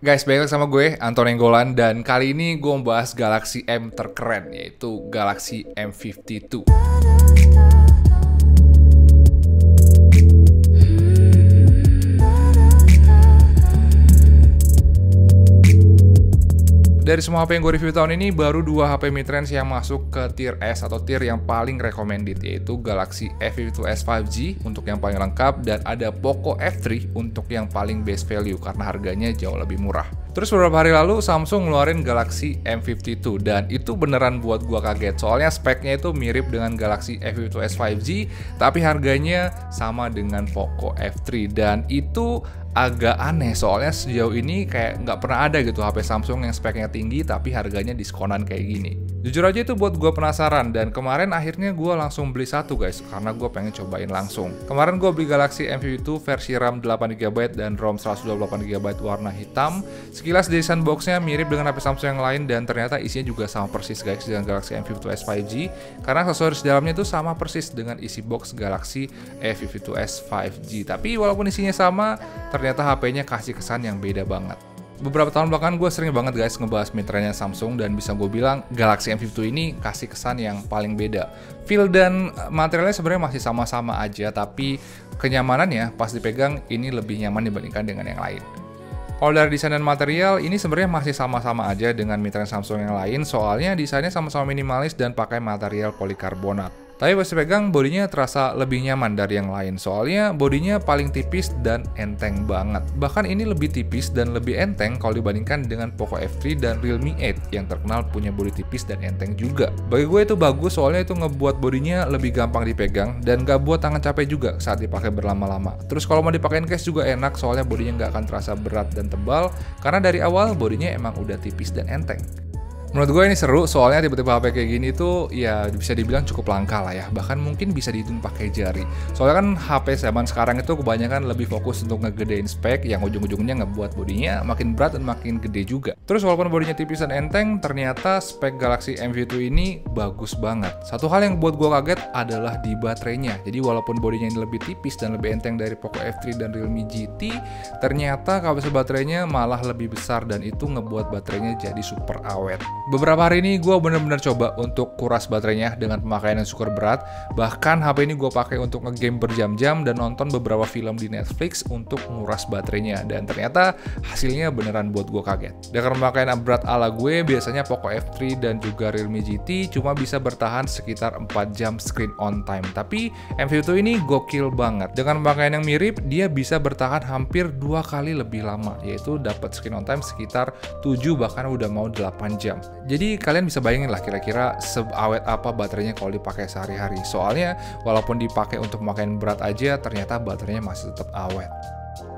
Guys, balik lagi sama gue, Anton Enggolan, dan kali ini gue membahas Galaxy M terkeren, yaitu Galaxy M52. Dari semua HP yang gue review tahun ini, baru 2 HP midrange yang masuk ke tier S atau tier yang paling recommended, yaitu Galaxy F52s 5G untuk yang paling lengkap, dan ada Poco F3 untuk yang paling best value karena harganya jauh lebih murah. Terus beberapa hari lalu Samsung ngeluarin Galaxy M52 dan itu beneran buat gua kaget. Soalnya speknya itu mirip dengan Galaxy F52s 5G tapi harganya sama dengan Poco F3 dan itu agak aneh soalnya sejauh ini kayak nggak pernah ada gitu HP Samsung yang speknya tinggi tapi harganya diskonan kayak gini. Jujur aja itu buat gue penasaran dan kemarin akhirnya gue langsung beli satu guys karena gue pengen cobain langsung. Kemarin gue beli Galaxy M52 versi RAM 8GB dan ROM 128GB warna hitam. Sekilas desain boxnya mirip dengan HP Samsung yang lain dan ternyata isinya juga sama persis guys dengan Galaxy M52s 5G karena aksesoris dalamnya itu sama persis dengan isi box Galaxy F52s 5G. Tapi walaupun isinya sama, ternyata HP-nya kasih kesan yang beda banget. Beberapa tahun belakangan gue sering banget guys ngebahas midrange Samsung dan bisa gue bilang Galaxy M52 ini kasih kesan yang paling beda. Feel dan materialnya sebenarnya masih sama-sama aja tapi kenyamanannya pas dipegang ini lebih nyaman dibandingkan dengan yang lain. Kalau dari desain dan material, ini sebenarnya masih sama-sama aja dengan midrange Samsung yang lain soalnya desainnya sama-sama minimalis dan pakai material polikarbonat. Tapi pas dipegang, bodinya terasa lebih nyaman dari yang lain soalnya bodinya paling tipis dan enteng banget. Bahkan ini lebih tipis dan lebih enteng kalau dibandingkan dengan Poco F3 dan Realme 8 yang terkenal punya bodi tipis dan enteng juga. Bagi gue itu bagus soalnya itu ngebuat bodinya lebih gampang dipegang dan gak buat tangan capek juga saat dipakai berlama-lama. Terus kalau mau dipakein case juga enak soalnya bodinya gak akan terasa berat dan tebal karena dari awal bodinya emang udah tipis dan enteng. Menurut gue ini seru soalnya tiba-tiba HP kayak gini tuh ya bisa dibilang cukup langka lah ya, bahkan mungkin bisa dihitung pakai jari. Soalnya kan HP zaman sekarang itu kebanyakan lebih fokus untuk ngegedein spek yang ujung-ujungnya ngebuat bodinya makin berat dan makin gede juga. Terus walaupun bodinya tipis dan enteng, ternyata spek Galaxy M52 ini bagus banget. Satu hal yang buat gue kaget adalah di baterainya. Jadi walaupun bodinya ini lebih tipis dan lebih enteng dari Poco F3 dan Realme GT, ternyata kapasitas baterainya malah lebih besar dan itu ngebuat baterainya jadi super awet. Beberapa hari ini gue bener-bener coba untuk kuras baterainya dengan pemakaian yang super berat. Bahkan HP ini gue pakai untuk ngegame berjam-jam dan nonton beberapa film di Netflix untuk nguras baterainya. Dan ternyata hasilnya beneran buat gue kaget. Dengan pemakaian berat ala gue, biasanya Poco F3 dan juga Realme GT cuma bisa bertahan sekitar 4 jam screen on time. Tapi M52 ini gokil banget. Dengan pemakaian yang mirip, dia bisa bertahan hampir 2 kali lebih lama. Yaitu dapat screen on time sekitar 7 bahkan udah mau 8 jam. Jadi kalian bisa bayangin lah kira-kira seawet apa baterainya kalau dipakai sehari-hari. Soalnya walaupun dipakai untuk pemakaian berat aja ternyata baterainya masih tetap awet.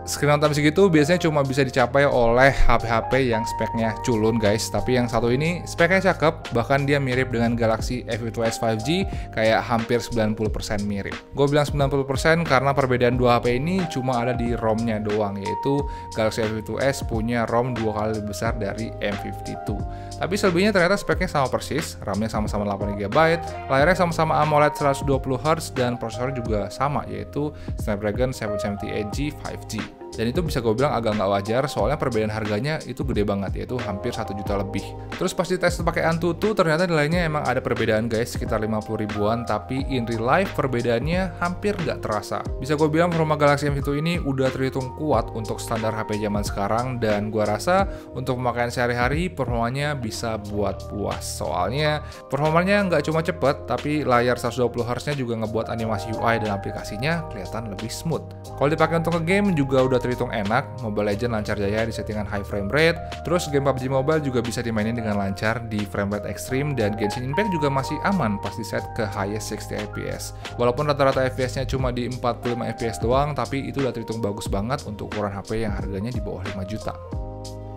Screen on time segitu biasanya cuma bisa dicapai oleh HP-HP yang speknya culun guys. Tapi yang satu ini speknya cakep, bahkan dia mirip dengan Galaxy F52s 5G kayak hampir 90% mirip. Gue bilang 90% karena perbedaan dua HP ini cuma ada di ROM-nya doang, yaitu Galaxy F52s punya ROM 2 kali lebih besar dari M52. Tapi selebihnya ternyata speknya sama persis, RAM-nya sama-sama 8GB, layarnya sama-sama AMOLED 120Hz dan prosesornya juga sama yaitu Snapdragon 778G 5G. Dan itu bisa gue bilang agak nggak wajar soalnya perbedaan harganya itu gede banget yaitu hampir 1 juta lebih. Terus pas dites pakai Antutu ternyata nilainya emang ada perbedaan guys sekitar 50 ribuan tapi in real life perbedaannya hampir nggak terasa. Bisa gue bilang performa Galaxy M52 ini udah terhitung kuat untuk standar HP zaman sekarang dan gue rasa untuk pemakaian sehari-hari performanya bisa buat puas. Soalnya performanya nggak cuma cepet tapi layar 120Hz nya juga ngebuat animasi UI dan aplikasinya kelihatan lebih smooth. Kalau dipakai untuk nge-game juga udah terhitung enak, Mobile Legends lancar jaya di settingan high frame rate, terus game PUBG Mobile juga bisa dimainin dengan lancar di frame rate ekstrim dan Genshin Impact juga masih aman pas di set ke highest 60 fps. Walaupun rata-rata FPS-nya cuma di 45 fps doang, tapi itu udah terhitung bagus banget untuk ukuran HP yang harganya di bawah 5 juta.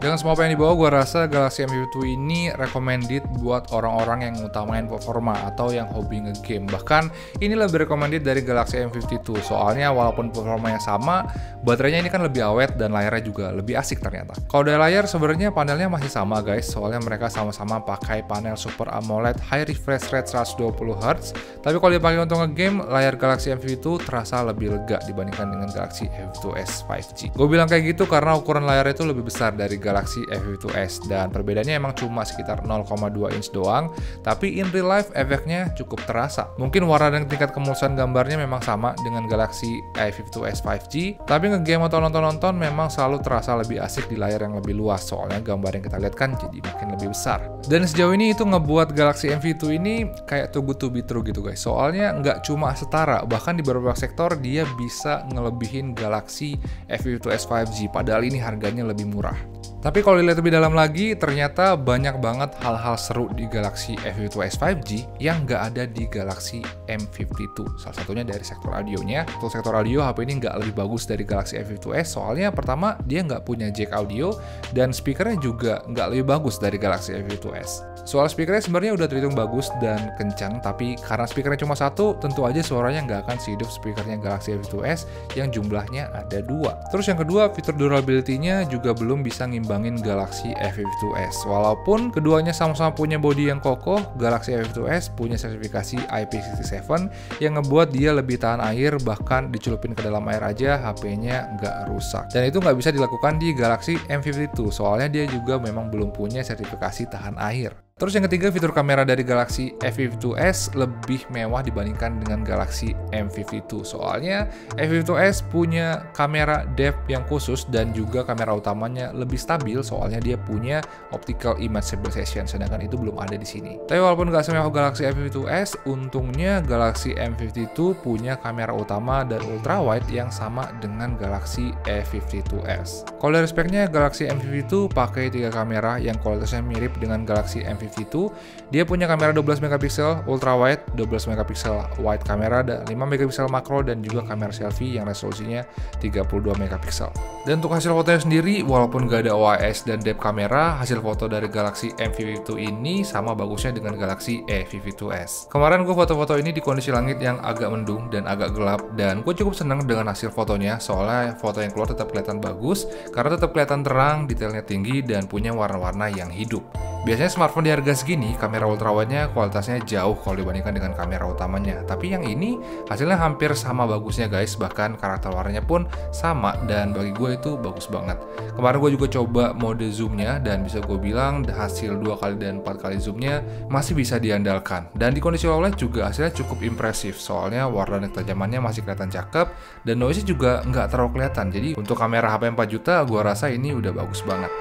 Dengan semua apa yang dibawa, gue rasa Galaxy M52 ini recommended buat orang-orang yang ngutamain performa atau yang hobi nge-game. Bahkan ini lebih recommended dari Galaxy M52, soalnya walaupun performanya sama, baterainya ini kan lebih awet dan layarnya juga lebih asik ternyata. Kalau dari layar sebenarnya panelnya masih sama guys, soalnya mereka sama-sama pakai panel Super AMOLED high refresh rate 120Hz. Tapi kalau dipakai untuk nge-game, layar Galaxy M52 terasa lebih lega dibandingkan dengan Galaxy M52s 5G. Gue bilang kayak gitu karena ukuran layarnya itu lebih besar dari Galaxy A52s, dan perbedaannya emang cuma sekitar 0,2 inch doang, tapi in real life efeknya cukup terasa. Mungkin warna dan tingkat kemulusan gambarnya memang sama dengan Galaxy A52s 5G, tapi ngegame atau nonton-nonton memang selalu terasa lebih asik di layar yang lebih luas, soalnya gambar yang kita lihat kan jadi makin lebih besar. Dan sejauh ini itu ngebuat Galaxy MV2 ini kayak too good to be true gitu guys, soalnya nggak cuma setara, bahkan di beberapa sektor dia bisa ngelebihin Galaxy A52s 5G, padahal ini harganya lebih murah. Tapi kalau dilihat lebih dalam lagi, ternyata banyak banget hal-hal seru di Galaxy A52s 5G yang nggak ada di Galaxy M52. Salah satunya dari sektor audionya. Untuk sektor audio, HP ini nggak lebih bagus dari Galaxy A52s, soalnya pertama, dia nggak punya jack audio, dan speakernya juga nggak lebih bagus dari Galaxy A52s. Soal speakernya sebenarnya udah terhitung bagus dan kencang, tapi karena speakernya cuma satu, tentu aja suaranya nggak akan sehidup speakernya Galaxy A52s yang jumlahnya ada 2. Terus yang kedua, fitur durability-nya juga belum bisa ngimbangin Galaxy A52s. Walaupun keduanya sama-sama punya bodi yang kokoh, Galaxy A52s punya sertifikasi IP67 yang ngebuat dia lebih tahan air, bahkan dicelupin ke dalam air aja HP-nya nggak rusak. Dan itu nggak bisa dilakukan di Galaxy M52, soalnya dia juga memang belum punya sertifikasi tahan air. Terus yang ketiga, fitur kamera dari Galaxy A52s lebih mewah dibandingkan dengan Galaxy M52. Soalnya A52s punya kamera depth yang khusus dan juga kamera utamanya lebih stabil, soalnya dia punya optical image stabilization, sedangkan itu belum ada di sini. Tapi walaupun nggak semewah Galaxy A52s, untungnya Galaxy M52 punya kamera utama dan ultrawide yang sama dengan Galaxy A52s. Kalau dari speknya, Galaxy M52 pakai 3 kamera yang kualitasnya mirip dengan Galaxy M52. Dia punya kamera 12 megapiksel ultrawide, 12 megapiksel wide kamera, dan 5 megapiksel makro, dan juga kamera selfie yang resolusinya 32 megapiksel. Dan untuk hasil fotonya sendiri, walaupun gak ada OIS dan depth kamera, hasil foto dari Galaxy M52 ini sama bagusnya dengan Galaxy A52s. Kemarin gue foto-foto ini di kondisi langit yang agak mendung dan agak gelap, dan gue cukup seneng dengan hasil fotonya, soalnya foto yang keluar tetap kelihatan bagus, karena tetap kelihatan terang, detailnya tinggi, dan punya warna-warna yang hidup. Biasanya smartphone di harga segini, kamera ultrawide-nya kualitasnya jauh kalau dibandingkan dengan kamera utamanya. Tapi yang ini hasilnya hampir sama bagusnya guys, bahkan karakter warnanya pun sama, dan bagi gue itu bagus banget. Kemarin gue juga coba mode zoomnya, dan bisa gue bilang hasil 2 kali dan 4 kali zoomnya masih bisa diandalkan. Dan di kondisi low light juga hasilnya cukup impresif, soalnya warna dan ketajamannya masih kelihatan cakep, dan noise-nya juga nggak terlalu kelihatan. Jadi untuk kamera HP 4 juta, gue rasa ini udah bagus banget.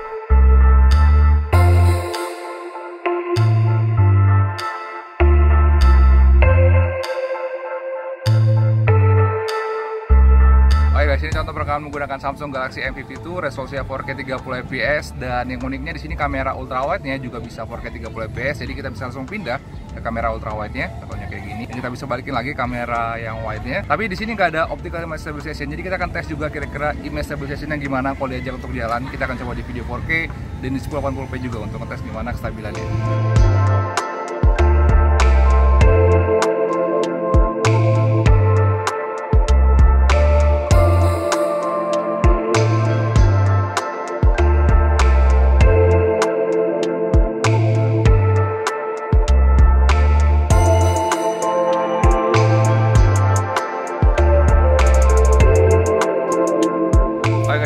Ini contoh perekaman menggunakan Samsung Galaxy M52, resolusinya 4K 30 fps, dan yang uniknya di sini kamera ultrawide-nya juga bisa 4K 30 fps, jadi kita bisa langsung pindah ke kamera ultrawide-nya, contohnya kayak gini. Dan kita bisa balikin lagi kamera yang wide-nya. Tapi di sini nggak ada optical image stabilization, jadi kita akan tes juga kira-kira image stabilization-nya gimana kalau diajak untuk jalan. Kita akan coba di video 4K dan di 1080p juga untuk ngetes gimana kestabilannya.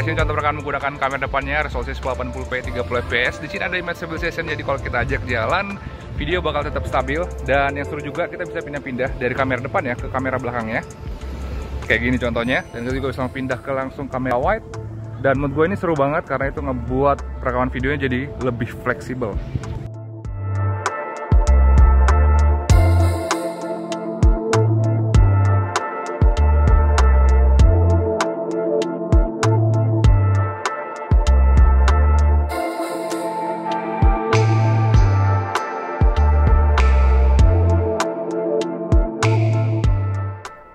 Ini contoh perekaman menggunakan kamera depannya, resolusi 1080p 30 fps. Di sini ada image stabilization, jadi kalau kita ajak jalan, video bakal tetap stabil. Dan yang seru juga, kita bisa pindah-pindah dari kamera depan ya ke kamera belakangnya. Kayak gini contohnya. Dan kita juga bisa pindah ke langsung kamera wide. Dan menurut gue ini seru banget karena itu ngebuat perekaman videonya jadi lebih fleksibel.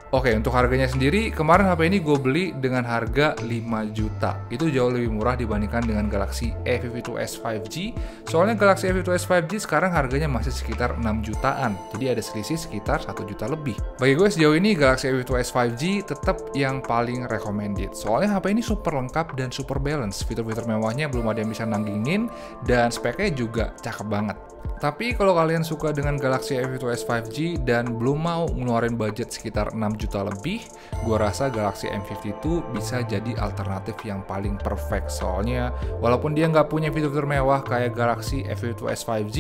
Oke, untuk harganya sendiri, kemarin HP ini gue beli dengan harga 5 juta. Itu jauh lebih murah dibandingkan dengan Galaxy A52s 5G. Soalnya Galaxy A52s 5G sekarang harganya masih sekitar 6 jutaan. Jadi ada selisih sekitar 1 juta lebih. Bagi gue sejauh ini Galaxy A52s 5G tetap yang paling recommended. Soalnya HP ini super lengkap dan super balance. Fitur-fitur mewahnya belum ada yang bisa nanggingin, dan speknya juga cakep banget. Tapi kalau kalian suka dengan Galaxy M52s 5G dan belum mau ngeluarin budget sekitar 6 juta lebih, gua rasa Galaxy M52 bisa jadi alternatif yang paling perfect. Soalnya, walaupun dia nggak punya fitur-fitur mewah kayak Galaxy M52s 5G,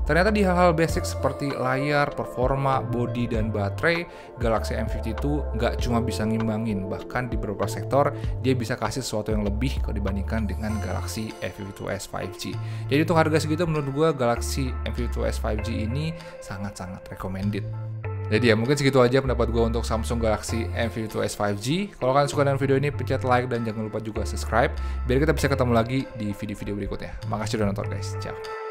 ternyata di hal-hal basic seperti layar, performa, bodi, dan baterai, Galaxy M52 nggak cuma bisa ngimbangin, bahkan di beberapa sektor dia bisa kasih sesuatu yang lebih kalau dibandingkan dengan Galaxy M52s 5G. Jadi untuk harga segitu menurut gua Galaxy M52s 5G ini sangat-sangat recommended. Jadi ya mungkin segitu aja pendapat gue untuk Samsung Galaxy M52s 5G. Kalau kalian suka dengan video ini, pencet like dan jangan lupa juga subscribe biar kita bisa ketemu lagi di video-video berikutnya. Makasih udah nonton guys, ciao.